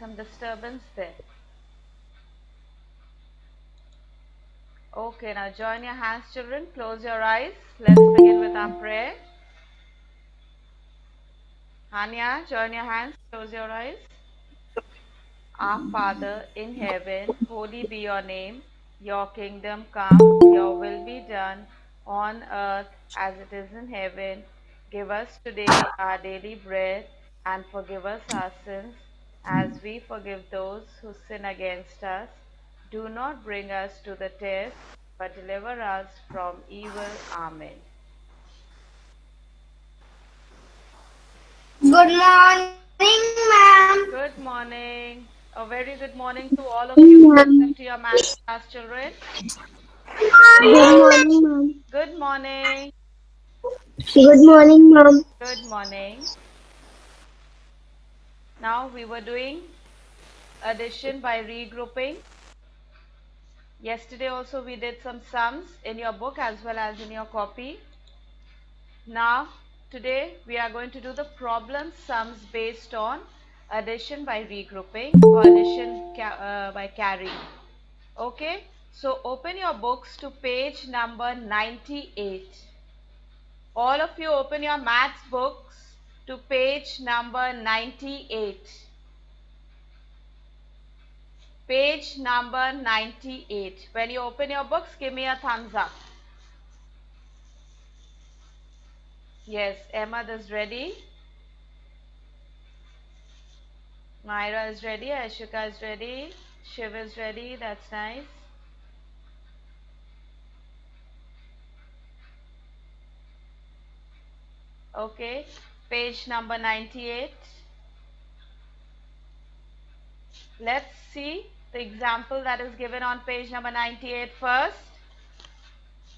some disturbance there. Okay, now join your hands, children. Close your eyes. Let's begin with our prayer. Hanya, join your hands. Close your eyes. Our Father in heaven, holy be your name. Your kingdom come, your will be done on earth as it is in heaven. Give us today our daily bread and forgive us our sins as we forgive those who sin against us. Do not bring us to the test, but deliver us from evil. Amen. Good morning, ma'am. Good morning. A very good morning to all of you Good present morning. to your math class, children. Good morning, ma'am. Good morning. Good morning, ma'am. Good morning. Now we were doing addition by regrouping. Yesterday also we did some sums in your book as well as in your copy. Now today we are going to do the problem sums based on addition by regrouping or addition by carrying. Okay, so open your books to page number 98. All of you open your maths books to page number 98. Page number 98. When you open your books, give me a thumbs up. Yes, Ahmed is ready. Myra is ready. Ashika is ready. Shiv is ready. That's nice. Okay, page number 98. Let's see the example that is given on page number 98 first.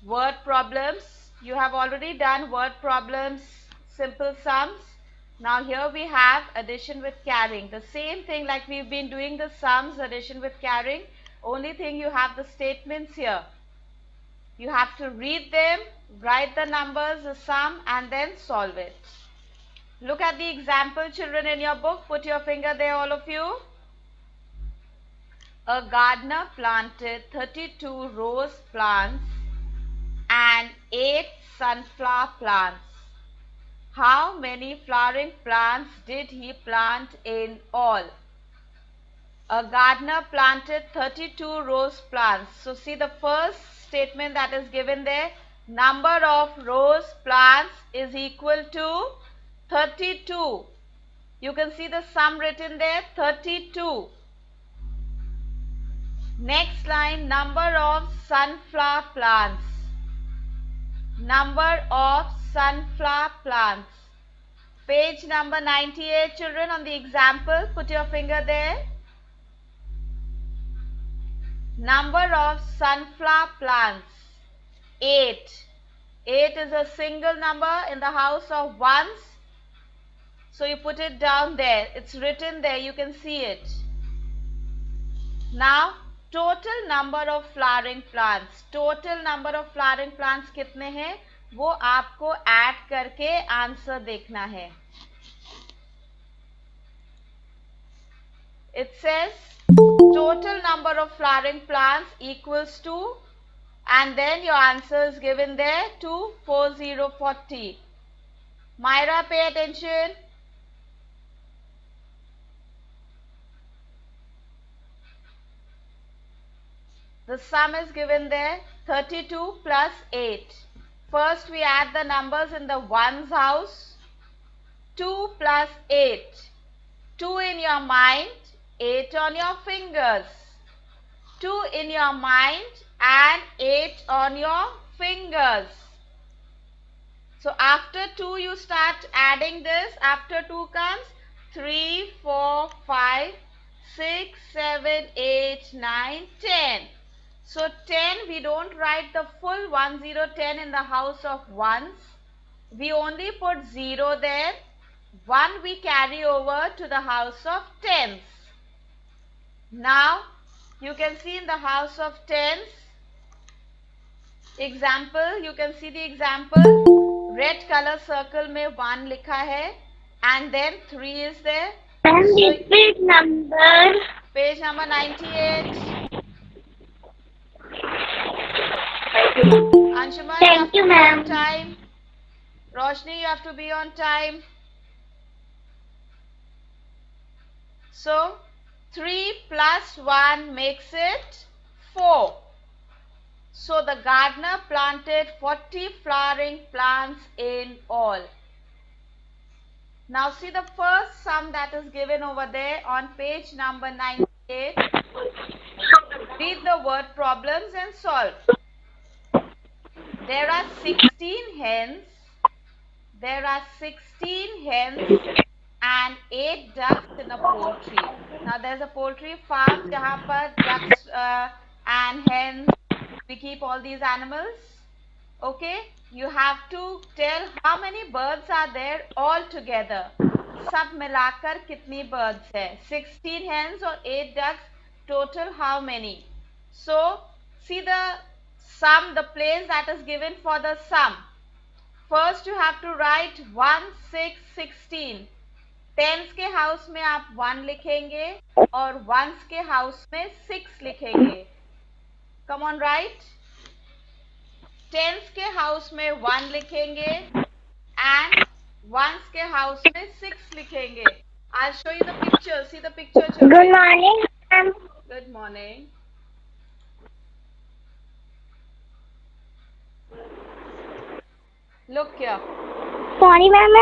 Word problems. You have already done word problems, simple sums. Now here we have addition with carrying. The same thing like we've been doing the sums, addition with carrying. Only thing you have the statements here. You have to read them, write the numbers, the sum, and then solve it. Look at the example, children, in your book. Put your finger there, all of you. A gardener planted 32 rose plants and 8 sunflower plants. How many flowering plants did he plant in all? A gardener planted 32 rose plants. So see the first statement that is given there. Number of rose plants is equal to 32. You can see the sum written there, 32. Next line, number of sunflower plants. Number of sunflower plants. Page number 98, children, on the example. Put your finger there. Number of sunflower plants. 8. 8 is a single number in the house of ones. So you put it down there. It's written there. You can see it. Now, total number of flowering plants. Total number of flowering plants कितने हैं वो आपको add करके answer देखना है. It says total number of flowering plants equals to, and then your answer is given there, 24040. Myra, pay attention. The sum is given there, 32 plus 8. First we add the numbers in the ones house. 2 plus 8. 2 in your mind, 8 on your fingers. 2 in your mind and 8 on your fingers. So after 2 you start adding this. After 2 comes 3, 4, 5, 6, 7, 8, 9, 10. So 10 we don't write the full 1010 in the house of ones. We only put 0 there. 1 we carry over to the house of tens. Now you can see in the house of tens, example, you can see the example. Red color circle में 1 लिखा है and then 3 is there. Ma'am, repeat number. Page number 98. Anshuman, you have to be on time. Roshni, you have to be on time. So, 3 plus 1 makes it 4. So, the gardener planted 40 flowering plants in all. Now, see the first sum that is given over there on page number 98. Read the word problems and solve. There are 16 hens. There are 16 hens and 8 ducks in a poultry. Now there's a poultry farm जहाँ पर ducks and hens, we keep all these animals. Okay, you have to tell how many birds are there all together. सब मिलाकर कितनी birds है? 16 hens or 8 ducks. Total how many? So see the sum, the place that is given for the sum. First you have to write 1, 6, 16. Tense के house में आप 1 लिखेंगे और once के हाउस में 6 लिखेंगे. Come on right. टेंस के house में 1 लिखेंगे एंड वंस के हाउस में 6 लिखेंगे. I'll show you the picture. See the picture, children. Good morning, ma'am. Good morning. Look here. Sorry, ma'am.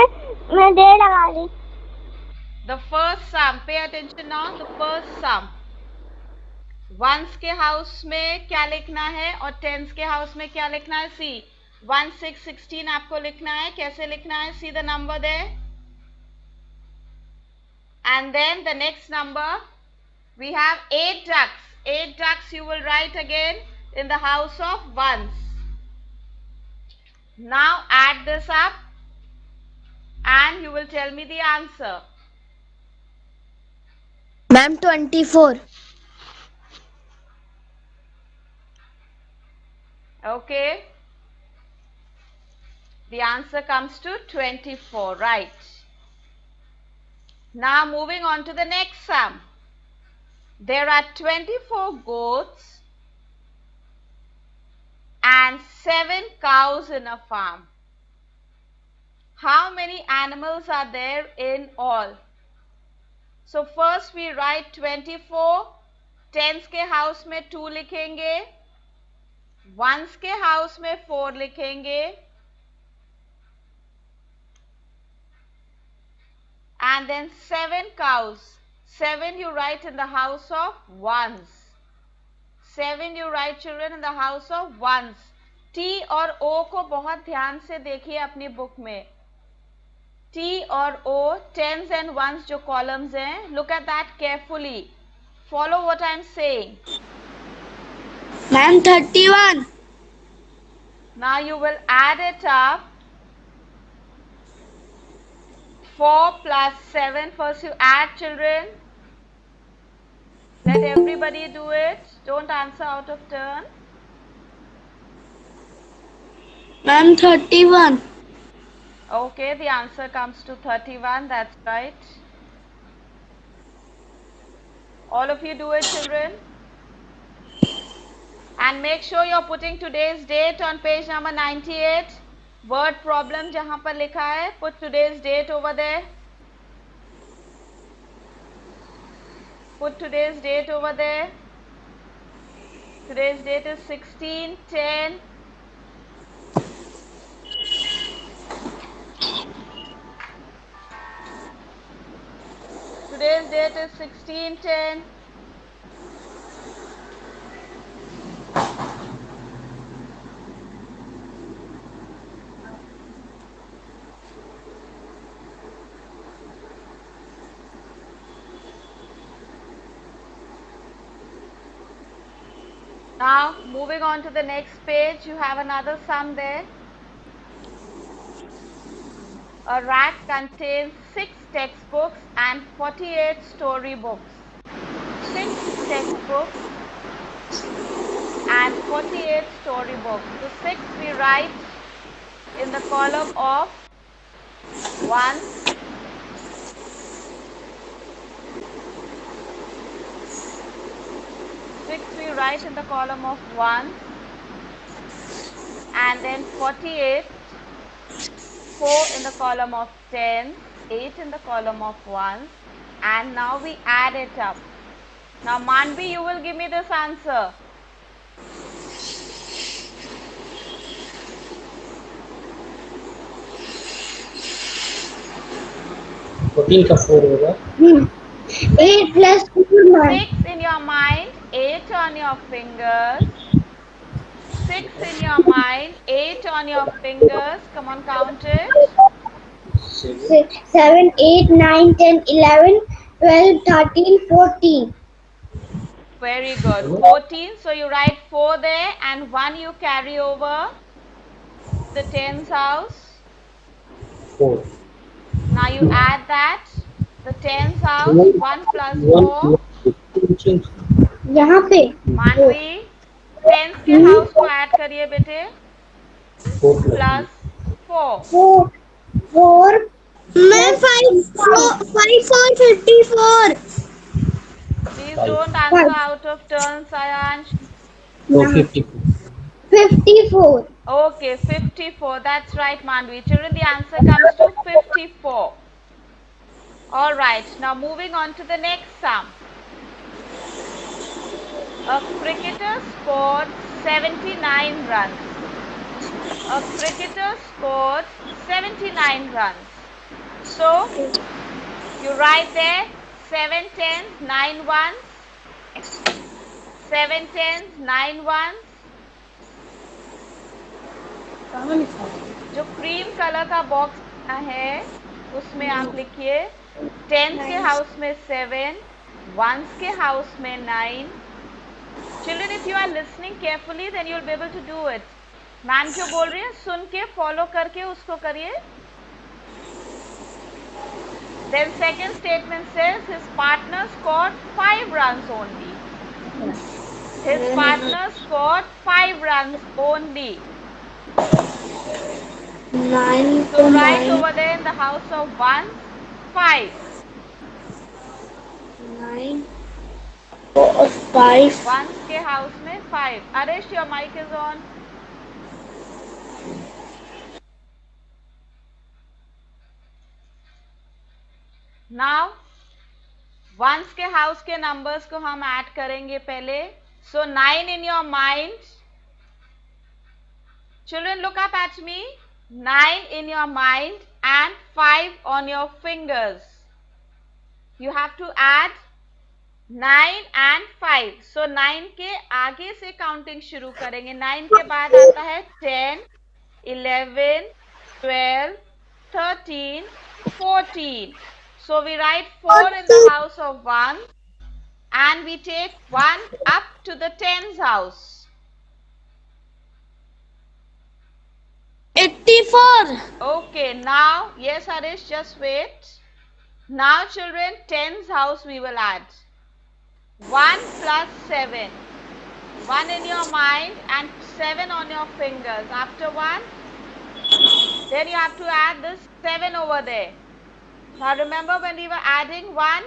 मैं देर लगा रही. The first sum, pay attention now. The first sum. Ones के house में क्या लिखना है और टेंस के हाउस में क्या लिखना है. सी 1, 6, 16 आपको लिखना है. कैसे लिखना है? See the number there and then the next number we have 8 ducks. 8 ducks you will write again in the house of ones. Now add this up and you will tell me the answer. Ma'am, 24. Okay. The answer comes to 24, right? Now moving on to the next sum. There are 24 goats and 7 cows in a farm. How many animals are there in all? So first we write 24. Tens के house में 2 लिखेंगे. Once के house में 4 लिखेंगे. And then 7 cows. 7 you write in the house of ones. 7 you write, children, in the house of ones. T और O को बहुत ध्यान से देखिए अपनी बुक में. T और O, tens and ones जो columns हैं. Look at that carefully. Follow what I am saying. Ma'am, 31. Now you will add it up. 4 plus 7. First you add, children. Let everybody do it. Don't answer out of turn. Ma'am, 31. Okay, the answer comes to 31. That's right. All of you do it, children. And make sure you're putting today's date on page number 98. Word problem जहाँ पर लिखा है, put today's date over there. Put today's date over there. Today's date is 16/10. Today's date is 16/10. Now, moving on to the next page, you have another sum there. A rack contains 6 textbooks and 48 storybooks. 6 textbooks and 48 storybooks. So 6 we write in the column of 1, 6 we write in the column of 1, and then 48, 4 in the column of 10, 8 in the column of 1, and now we add it up. Now Manvi, you will give me this answer. का 4 होगा 8 plus 6 in your mind, 8 on your fingers. 6 in your mind, 8 on your fingers. Come on, count it. 7, 8, 9, 10, 11, 12, 13, 14. Very good. 14. So you write 4 there and 1 you carry over the tens house. 4. Now you add that. The tens house. 1 plus 4. यहाँ पे मानवी tense के house को add करिए बेटे. Plus 4. 4 मैं 5 4 54. Please don't answer out of turn, Sayansh. 54. Okay, 54. That's right, Manvi. Children, the answer comes to 54. All right. Now moving on to the next sum. A cricketer scored 79 runs. A cricketer scored 79 runs. So, you write there 7 tens, 9 ones. 7 tens, 9 ones. जो cream colour का box है उसमें आप लिखिए tense के house में 7, once के house में 9. Children, if you are listening carefully, then you will be able to do it. Ma'am जो बोल रही है सुन के फॉलो करके उसको करिए. Then second statement says his partner scored 5 runs only. His partner scored 5 runs only. 9. So write over there in the house of 1, 5. 9 or 5. Ones के house में 5. Arish, your mic is on. Now, ones के house के numbers को हम add करेंगे पहले. So 9 in your mind. Children, look up at me. 9 in your mind and 5 on your fingers. You have to add 9 and 5. So 9 के आगे से counting शुरू करेंगे. 9 के बाद आता है 10, 11, 12, 13, 14. So we write 4 in the house of 1 and we take 1 up to the tens house. 84. Okay, now, yes Harish, just wait. Now children, tens house we will add. 1 plus 7. 1 in your mind and 7 on your fingers. After 1, then you have to add this 7 over there. Now remember when we were adding 1,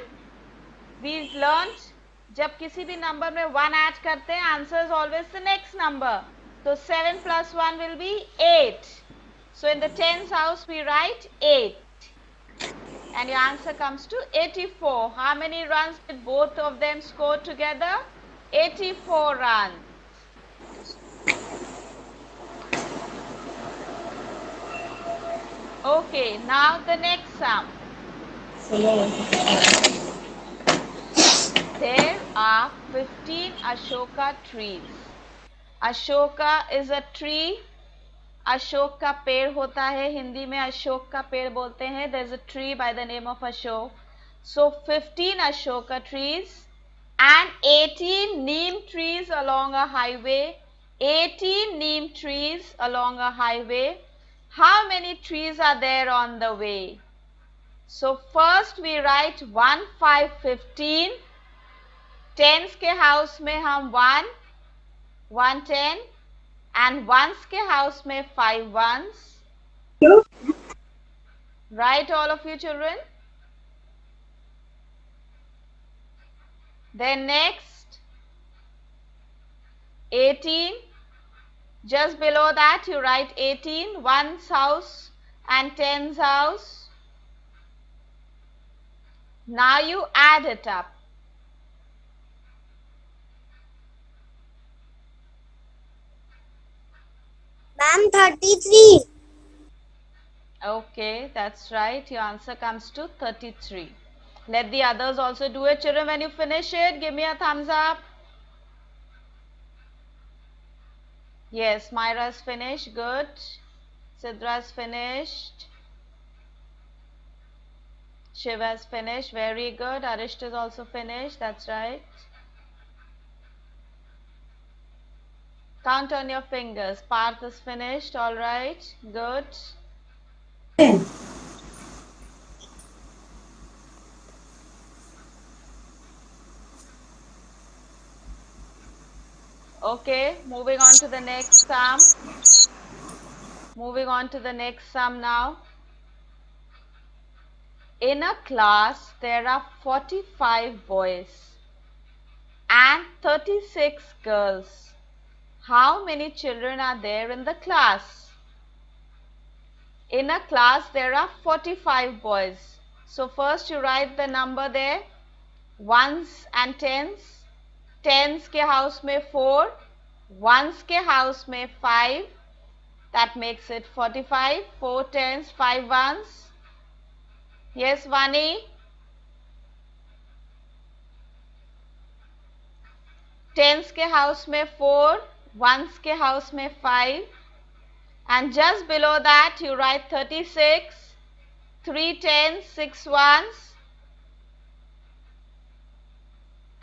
we learnt जब किसी भी number में 1 add करते हैं, answer is always the next number. So 7 plus 1 will be 8. So in the tens house we write 8. And your answer comes to 84. How many runs did both of them score together? 84 runs. Okay, now the next sum. There are 15 Ashoka trees. Ashoka is a tree. Ashok का पेड़ होता है, हिंदी में अशोक का पेड़ बोलते हैं. There is a tree by the name of Ashok. So 15 Ashoka trees and 18 neem trees along a highway. 18 neem trees along a highway. How many trees are there on the way? So first we write 1, 5, 15. Tens के house में हम 1, 1 10. And ones के house में 5 ones. Right, all of you children? Then next, 18. Just below that you write 18, 1's house and 10's house. Now you add it up. Ma'am, 33. Okay, that's right. Your answer comes to 33. Let the others also do it. Children, when you finish it, give me a thumbs up. Yes, Myra's finished. Good. Sidra's finished. Shiva's finished. Very good. Arisht is also finished. That's right. Count on your fingers. Parth is finished. All right. Good. Okay, moving on to the next sum. Moving on to the next sum now. In a class, there are 45 boys and 36 girls. How many children are there in the class? In a class, there are 45 boys. So first you write the number there, 1s and 10s. 10s के house में 4, 1s के house में 5. That makes it 45. 4 10s, 5 1s. Yes, Vani? 10s के house में 4, 1s के house में 5. And just below that you write 36, 3 10s, 6 1s.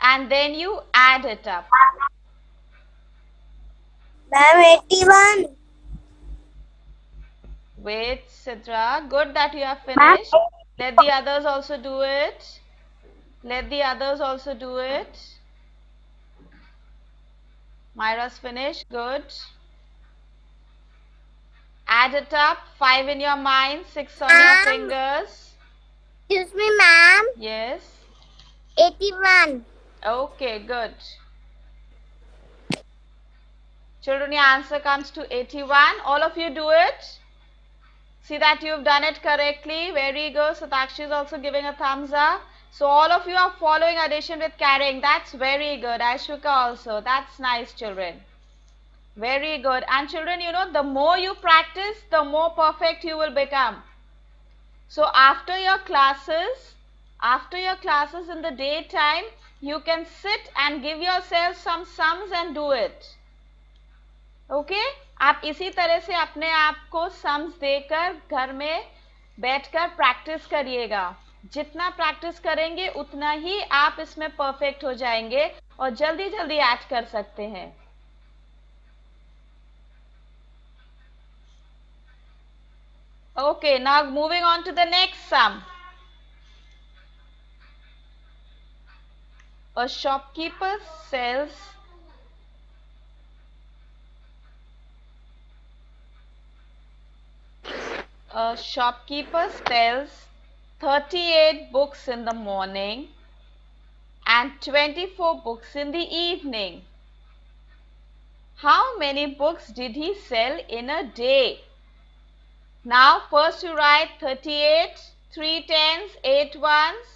And then you add it up. Ma'am, 81. Wait, Sidra. Good that you have finished. Let the others also do it. Let the others also do it. Myra's finished. Good. Add it up. 5 in your mind, 6 on your fingers. Excuse me, ma'am. Yes. 81. Okay, good. Children, your answer comes to 81. All of you do it. See that you've done it correctly. Very good. Satakshi is also giving a thumbs up. So all of you are following addition with carrying. That's very good. Ashwika also. That's nice, children. Very good. And children, you know, the more you practice, the more perfect you will become. So after your classes in the daytime, you can sit and give yourself some sums and do it. Okay आप इसी तरह से अपने आप को sums देकर घर में बैठकर प्रैक्टिस करिएगा. जितना प्रैक्टिस करेंगे उतना ही आप इसमें परफेक्ट हो जाएंगे और जल्दी जल्दी ऐड कर सकते हैं. Okay, now moving on to the next sum. A shopkeeper sells A shopkeeper sells 38 books in the morning and 24 books in the evening. How many books did he sell in a day? Now first you write 38, 3 10s, 8 1s.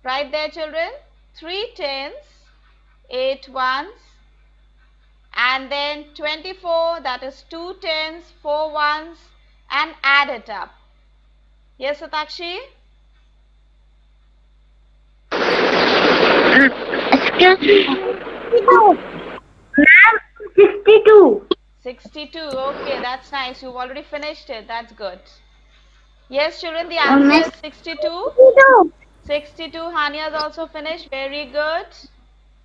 Right there, children. 3 10s, 8 1s. And then 24, that is 2 10s, 4 1s, and add it up. Yes, Satakshi? Excuse me. 62. 62. Okay, that's nice. You've already finished it. That's good. Yes, children, the answer is 62. 62. Hania has also finished. Very good.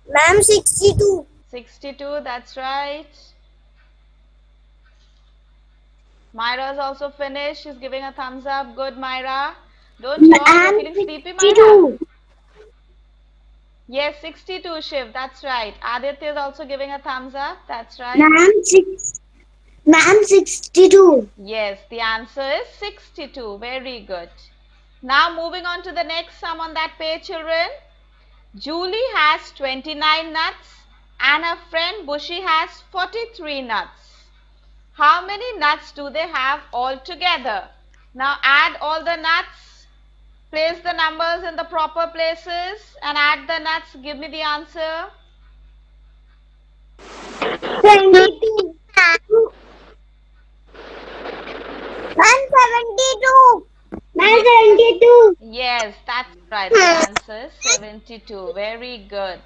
Ma'am, 62. 62, that's right. Myra has also finished. She's giving a thumbs up. Good, Myra. Don't talk. You're feeling sleepy, Myra? Yes, 62, Shiv. That's right. Aditya is also giving a thumbs up. That's right. Ma'am, 62. Yes, the answer is 62. Very good. Now moving on to the next sum on that page, children. Julie has 29 nuts and her friend Bushy has 43 nuts. How many nuts do they have all together? Now add all the nuts, place the numbers in the proper places and add the nuts. Give me the answer. 22. 172. 172. Yes, that's right. The answer is 72. Very good.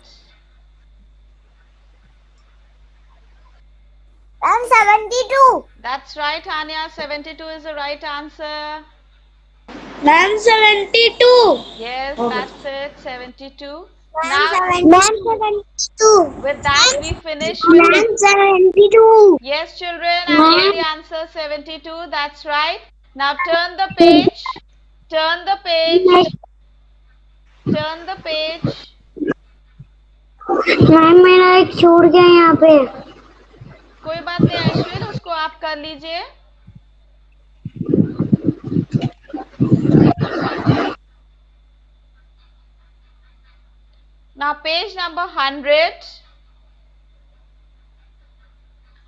172. That's right, Anya. 72 is the right answer. 172. Yes, that's it. 72. Now, 172. with that, we finish with the... 172. Yes, children, I got the answer 72. That's right. Now, turn the page. Turn the page. Turn the page. Ma'am मेरा एक छूट गया यहाँ पे. कोई बात नहीं ऐश्वर्य, उसको आप कर लीजिए. Now page number 100.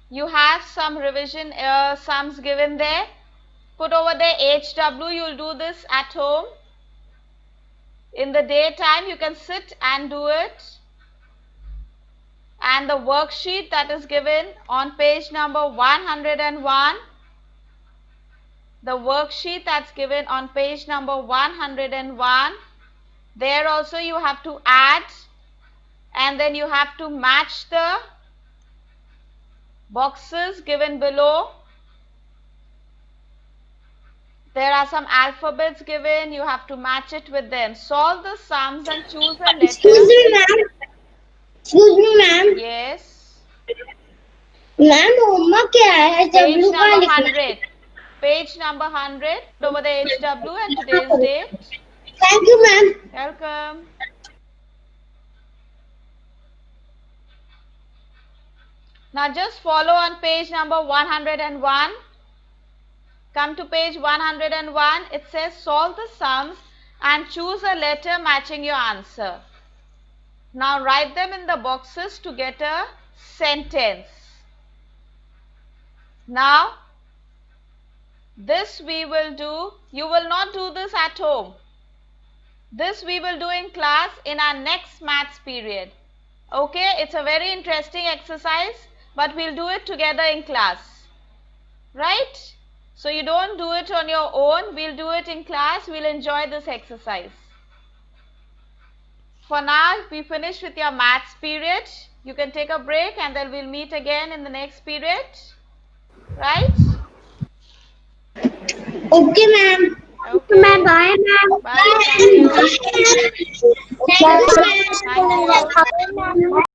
You have some revision sums given there. Put over there HW. You'll do this at home. In the daytime you can sit and do it. And the worksheet that is given on page number 101. The worksheet that's given on page number 101. There also you have to add and then you have to match the boxes given below. There are some alphabets given, you have to match it with them. Solve the sums and choose a letter. Excuse me, ma'am. Excuse me, ma'am. Yes. Ma'am, homework क्या है? Page W का number लिखना. 100. Page number 100. Over the HW and today's date. Thank you, ma'am. Welcome. Now just follow on page number 101. Come to page 101. It says solve the sums and choose a letter matching your answer. Now write them in the boxes to get a sentence. Now this we will do. You will not do this at home. This we will do in class in our next maths period. Okay, it's a very interesting exercise, but we'll do it together in class. Right? So you don't do it on your own. We'll do it in class. We'll enjoy this exercise. For now, we finish with your maths period. You can take a break and then we'll meet again in the next period. Right? Okay, ma'am. Okay. Bye, ma'am. Bye. Thank you. Thank you, ma'am. Thank you.